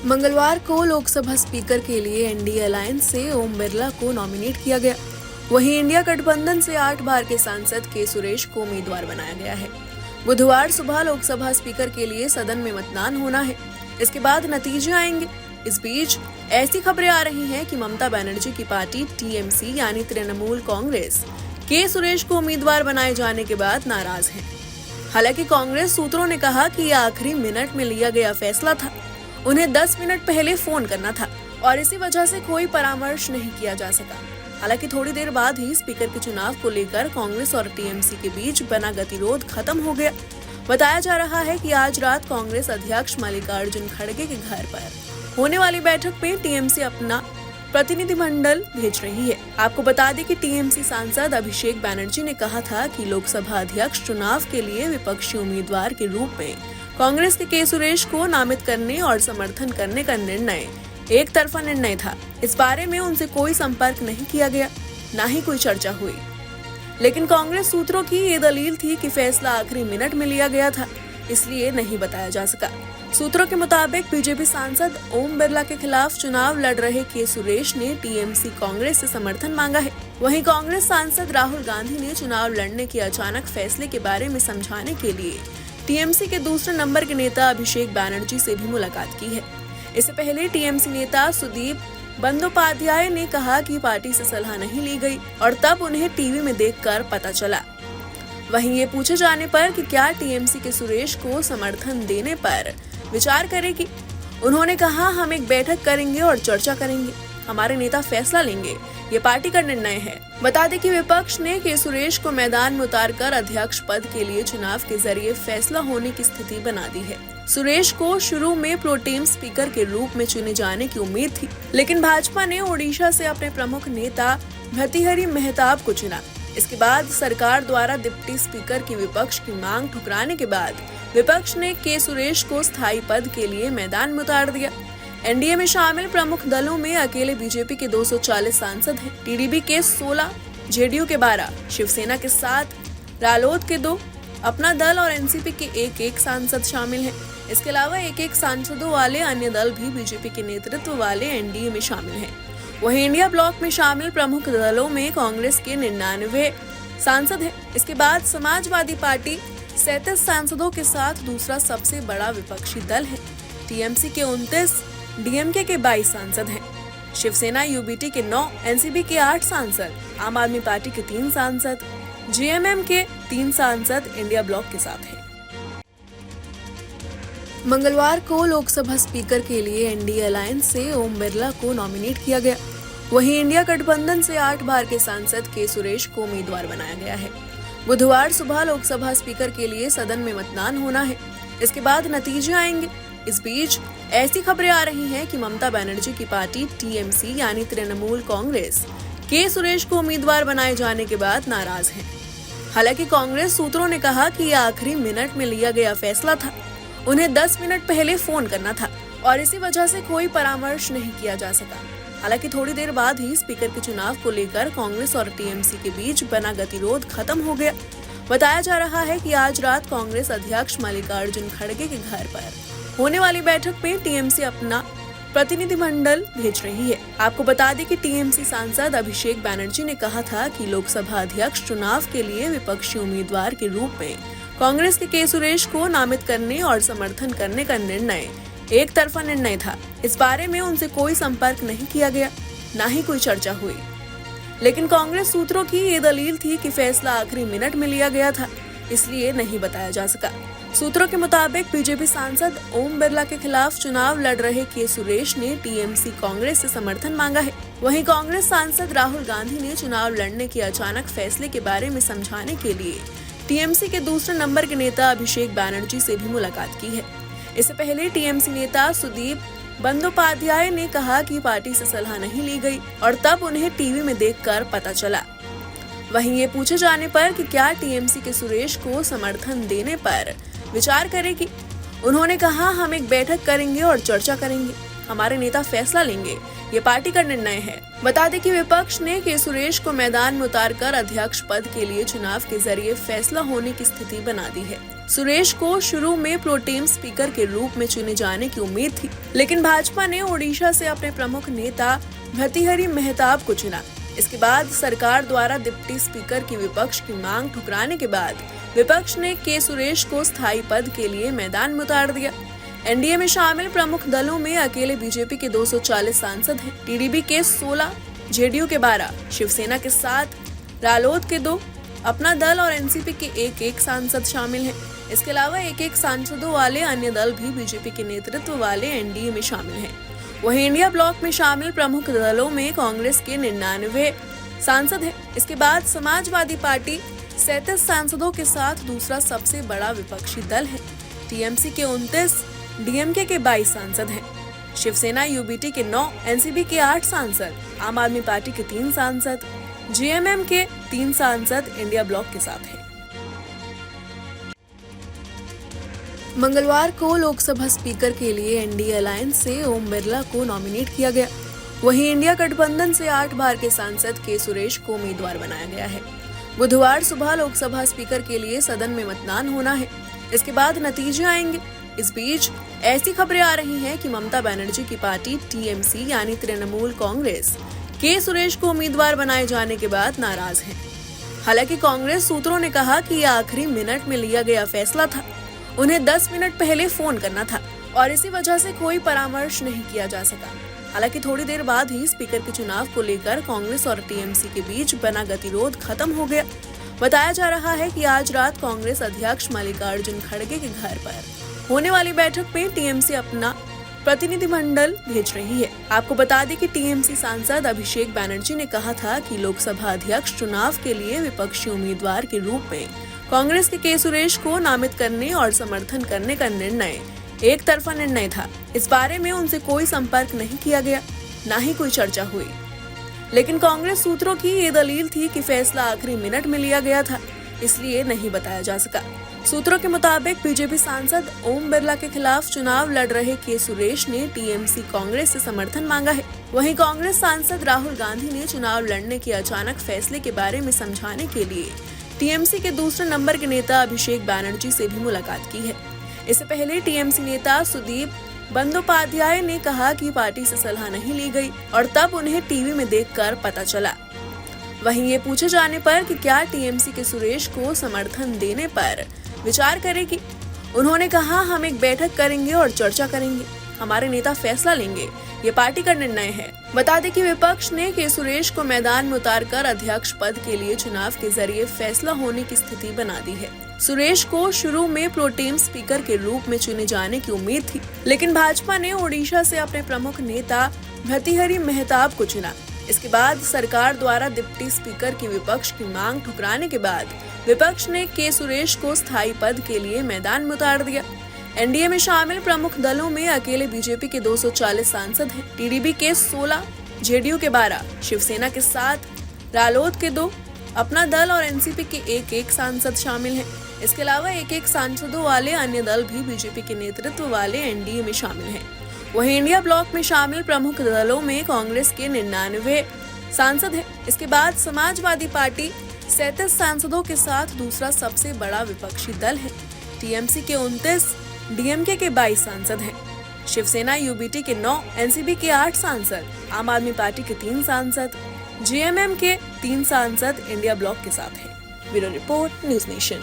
मंगलवार को लोकसभा स्पीकर के लिए एनडीए अलायंस से ओम बिरला को नॉमिनेट किया गया। वहीं इंडिया गठबंधन से 8 बार के सांसद के सुरेश को उम्मीदवार बनाया गया है। बुधवार सुबह लोकसभा स्पीकर के लिए सदन में मतदान होना है। इसके बाद नतीजे आएंगे। इस बीच ऐसी खबरें आ रही हैं कि ममता बनर्जी की पार्टी टीएमसी यानी तृणमूल कांग्रेस के सुरेश को उम्मीदवार बनाए जाने के बाद नाराज है। हालांकि कांग्रेस सूत्रों ने कहा कि यह आखिरी मिनट में लिया गया फैसला था। उन्हें 10 मिनट पहले फोन करना था और इसी वजह से कोई परामर्श नहीं किया जा सका। हालांकि थोड़ी देर बाद ही स्पीकर के चुनाव को लेकर कांग्रेस और टीएमसी के बीच बना गतिरोध खत्म हो गया। बताया जा रहा है कि आज रात कांग्रेस अध्यक्ष मल्लिकार्जुन खड़गे के घर पर होने वाली बैठक में टीएमसी अपना प्रतिनिधिमंडल भेज रही है। आपको बता दें कि टीएमसी सांसद अभिषेक बैनर्जी ने कहा था कि लोकसभा अध्यक्ष चुनाव के लिए विपक्षी उम्मीदवार के रूप में कांग्रेस के सुरेश को नामित करने और समर्थन करने का निर्णय एक तरफा निर्णय था। इस बारे में उनसे कोई संपर्क नहीं किया गया, न ही कोई चर्चा हुई। लेकिन कांग्रेस सूत्रों की ये दलील थी कि फैसला आखिरी मिनट में लिया गया था, इसलिए नहीं बताया जा सका। सूत्रों के मुताबिक बीजेपी सांसद ओम बिरला के खिलाफ चुनाव लड़ रहे के सुरेश ने टीएमसी कांग्रेस से समर्थन मांगा है। वहीं कांग्रेस सांसद राहुल गांधी ने चुनाव लड़ने के अचानक फैसले के बारे में समझाने के लिए टीएमसी के दूसरे नंबर के नेता अभिषेक बैनर्जी से भी मुलाकात की है। इससे पहले टीएमसी नेता सुदीप बंदोपाध्याय ने कहा कि पार्टी से सलाह नहीं ली गई और तब उन्हें टीवी में देखकर पता चला। वहीं ये पूछे जाने पर कि क्या टीएमसी के सुरेश को समर्थन देने पर विचार करेगी, उन्होंने कहा, हम एक बैठक करेंगे और चर्चा करेंगे। हमारे नेता फैसला लेंगे, ये पार्टी का निर्णय है। बता दें कि विपक्ष ने के सुरेश को मैदान में उतारकर अध्यक्ष पद के लिए चुनाव के जरिए फैसला होने की स्थिति बना दी है। सुरेश को शुरू में प्रोटेम स्पीकर के रूप में चुने जाने की उम्मीद थी, लेकिन भाजपा ने ओडिशा से अपने प्रमुख नेता भर्तृहरि मेहताब को चुना। इसके बाद सरकार द्वारा डिप्टी स्पीकर की विपक्ष की मांग ठुकराने के बाद विपक्ष ने के सुरेश को स्थायी पद के लिए मैदान में उतार दिया। एनडीए में शामिल प्रमुख दलों में अकेले बीजेपी के 240 सांसद हैं, टीडीपी के 16, जेडीयू के 12, शिवसेना के 7, रालोद के 2, अपना दल और एनसीपी के 1-1 सांसद शामिल हैं। इसके अलावा 1-1 सांसदों वाले अन्य दल भी बीजेपी के नेतृत्व वाले एनडीए में शामिल हैं। वहीं इंडिया ब्लॉक में शामिल प्रमुख दलों में कांग्रेस के 99 सांसद हैं। इसके बाद समाजवादी पार्टी 37 सांसदों के साथ दूसरा सबसे बड़ा विपक्षी दल है। टीएमसी के 29, डीएमके के 22 सांसद हैं। शिवसेना यूबीटी के 9, एनसीपी के 8 सांसद, आम आदमी पार्टी के 3 सांसद, जेएमएम के 3 सांसद इंडिया ब्लॉक के साथ हैं। मंगलवार को लोकसभा स्पीकर के लिए एनडीए अलायंस से ओम बिरला को नॉमिनेट किया गया। वहीं इंडिया गठबंधन से 8 बार के सांसद के सुरेश को उम्मीदवार बनाया गया है। बुधवार सुबह लोकसभा स्पीकर के लिए सदन में मतदान होना है। इसके बाद नतीजे आएंगे। इस बीच ऐसी खबरें आ रही हैं कि ममता बनर्जी की पार्टी टीएमसी यानी तृणमूल कांग्रेस के सुरेश को उम्मीदवार बनाए जाने के बाद नाराज है। हालांकि कांग्रेस सूत्रों ने कहा कि यह आखिरी मिनट में लिया गया फैसला था। उन्हें 10 मिनट पहले फोन करना था और इसी वजह से कोई परामर्श नहीं किया जा सका। हालांकि थोड़ी देर बाद ही स्पीकर के चुनाव को लेकर कांग्रेस और टीएमसी के बीच बना गतिरोध खत्म हो गया। बताया जा रहा है कि आज रात कांग्रेस अध्यक्ष मल्लिकार्जुन खड़गे के घर पर होने वाली बैठक में टीएमसी अपना प्रतिनिधिमंडल भेज रही है। आपको बता दें कि टीएमसी सांसद अभिषेक बैनर्जी ने कहा था कि लोकसभा अध्यक्ष चुनाव के लिए विपक्षी उम्मीदवार के रूप में कांग्रेस के सुरेश को नामित करने और समर्थन करने का निर्णय एक तरफा निर्णय था। इस बारे में उनसे कोई संपर्क नहीं किया गया, न ही कोई चर्चा हुई। लेकिन कांग्रेस सूत्रों की ये दलील थी कि फैसला आखिरी मिनट में लिया गया था, इसलिए नहीं बताया जा सका। सूत्रों के मुताबिक बीजेपी सांसद ओम बिरला के खिलाफ चुनाव लड़ रहे के सुरेश ने टीएमसी कांग्रेस से समर्थन मांगा है। वहीं कांग्रेस सांसद राहुल गांधी ने चुनाव लड़ने के अचानक फैसले के बारे में समझाने के लिए टीएमसी के दूसरे नंबर के नेता अभिषेक बैनर्जी से भी मुलाकात की है। इससे पहले टीएमसी नेता सुदीप बंदोपाध्याय ने कहा कि पार्टी से सलाह नहीं ली गई और तब उन्हें टीवी में देखकर पता चला। वहीं ये पूछे जाने पर कि क्या टीएमसी के सुरेश को समर्थन देने पर विचार करेगी, उन्होंने कहा, हम एक बैठक करेंगे और चर्चा करेंगे। हमारे नेता फैसला लेंगे, ये पार्टी का निर्णय है। बता दें कि विपक्ष ने के सुरेश को मैदान में उतारकर अध्यक्ष पद के लिए चुनाव के जरिए फैसला होने की स्थिति बना दी है। सुरेश को शुरू में प्रोटेम स्पीकर के रूप में चुने जाने की उम्मीद थी, लेकिन भाजपा ने ओडिशा से अपने प्रमुख नेता भर्तृहरि मेहताब को चुना। इसके बाद सरकार द्वारा डिप्टी स्पीकर की विपक्ष की मांग ठुकराने के बाद विपक्ष ने के सुरेश को स्थायी पद के लिए मैदान में उतार दिया। एनडीए में शामिल प्रमुख दलों में अकेले बीजेपी के 240 सांसद हैं, टीडीपी के 16, जेडीयू के 12, शिवसेना के 7, रालोद के 2, अपना दल और एनसीपी के एक सांसद शामिल हैं। इसके अलावा एक सांसदों वाले अन्य दल भी बीजेपी के नेतृत्व वाले एनडीए में शामिल हैं। वहीं इंडिया ब्लॉक में शामिल प्रमुख दलों में कांग्रेस के 99 सांसद हैं। इसके बाद समाजवादी पार्टी 37 सांसदों के साथ दूसरा सबसे बड़ा विपक्षी दल है। टीएमसी के 29, डीएमके के 22 सांसद हैं। शिवसेना यूबीटी के 9, एनसीपी के 8 सांसद, आम आदमी पार्टी के 3 सांसद, जेएमएम के 3 सांसद इंडिया ब्लॉक के साथ हैं। मंगलवार को लोकसभा स्पीकर के लिए एनडीए अलायंस से ओम बिरला को नॉमिनेट किया गया। वहीं इंडिया गठबंधन से 8 बार के सांसद के सुरेश को उम्मीदवार बनाया गया है। बुधवार सुबह लोकसभा स्पीकर के लिए सदन में मतदान होना है। इसके बाद नतीजे आएंगे। इस बीच ऐसी खबरें आ रही हैं कि ममता बनर्जी की पार्टी टीएमसी यानी तृणमूल कांग्रेस के सुरेश को उम्मीदवार बनाए जाने के बाद नाराज है। हालांकि कांग्रेस सूत्रों ने कहा कि यह आखिरी मिनट में लिया गया फैसला था। उन्हें 10 मिनट पहले फोन करना था और इसी वजह से कोई परामर्श नहीं किया जा सका। हालांकि थोड़ी देर बाद ही स्पीकर के चुनाव को लेकर कांग्रेस और टीएमसी के बीच बना गतिरोध खत्म हो गया। बताया जा रहा है कि आज रात कांग्रेस अध्यक्ष मल्लिकार्जुन खड़गे के घर पर होने वाली बैठक में टीएमसी अपना प्रतिनिधिमंडल भेज रही है। आपको बता दें कि टीएमसी सांसद अभिषेक बैनर्जी ने कहा था कि लोकसभा अध्यक्ष चुनाव के लिए विपक्षी उम्मीदवार के रूप में कांग्रेस के सुरेश को नामित करने और समर्थन करने का निर्णय एक तरफा निर्णय था। इस बारे में उनसे कोई संपर्क नहीं किया गया, न ही कोई चर्चा हुई। लेकिन कांग्रेस सूत्रों की ये दलील थी कि फैसला आखिरी मिनट में लिया गया था, इसलिए नहीं बताया जा सका। सूत्रों के मुताबिक बीजेपी सांसद ओम बिरला के खिलाफ चुनाव लड़ रहे के सुरेश ने टीएमसी कांग्रेस से समर्थन मांगा है। वहीं कांग्रेस सांसद राहुल गांधी ने चुनाव लड़ने के अचानक फैसले के बारे में समझाने के लिए टीएमसी के दूसरे नंबर के नेता अभिषेक बैनर्जी से भी मुलाकात की है। इससे पहले टीएमसी नेता सुदीप बंदोपाध्याय ने कहा कि पार्टी से सलाह नहीं ली गई और तब उन्हें टीवी में देखकर पता चला। वहीं ये पूछे जाने पर कि क्या टीएमसी के सुरेश को समर्थन देने पर विचार करेगी, उन्होंने कहा, हम एक बैठक करेंगे और चर्चा करेंगे, हमारे नेता फैसला लेंगे, ये पार्टी का निर्णय है। बता दें कि विपक्ष ने के सुरेश को मैदान में उतारकर अध्यक्ष पद के लिए चुनाव के जरिए फैसला होने की स्थिति बना दी है। सुरेश को शुरू में प्रोटेम स्पीकर के रूप में चुने जाने की उम्मीद थी, लेकिन भाजपा ने ओडिशा से अपने प्रमुख नेता भर्तृहरि मेहताब को चुना। इसके बाद सरकार द्वारा डिप्टी स्पीकर की विपक्ष की मांग ठुकराने के बाद विपक्ष ने के सुरेश को स्थायी पद के लिए मैदान में उतार दिया। एनडीए में शामिल प्रमुख दलों में अकेले बीजेपी के 240 सांसद हैं, टीडीपी के 16, जेडीयू के 12, शिवसेना के 7, रालोद के 2, अपना दल और एनसीपी के एक सांसद शामिल हैं। इसके अलावा एक सांसदों वाले अन्य दल भी बीजेपी के नेतृत्व वाले एनडीए में शामिल हैं। वहीं इंडिया ब्लॉक में शामिल प्रमुख दलों में कांग्रेस के 99 सांसद हैं। इसके बाद समाजवादी पार्टी 37 सांसदों के साथ दूसरा सबसे बड़ा विपक्षी दल है। टीएमसी के 29, डीएमके के 22 सांसद हैं। शिवसेना यूबीटी के 9, एनसीपी के 8 सांसद, आम आदमी पार्टी के 3 सांसद, जेएमएम के 3 सांसद इंडिया ब्लॉक के साथ हैं। Bureau report, news nation.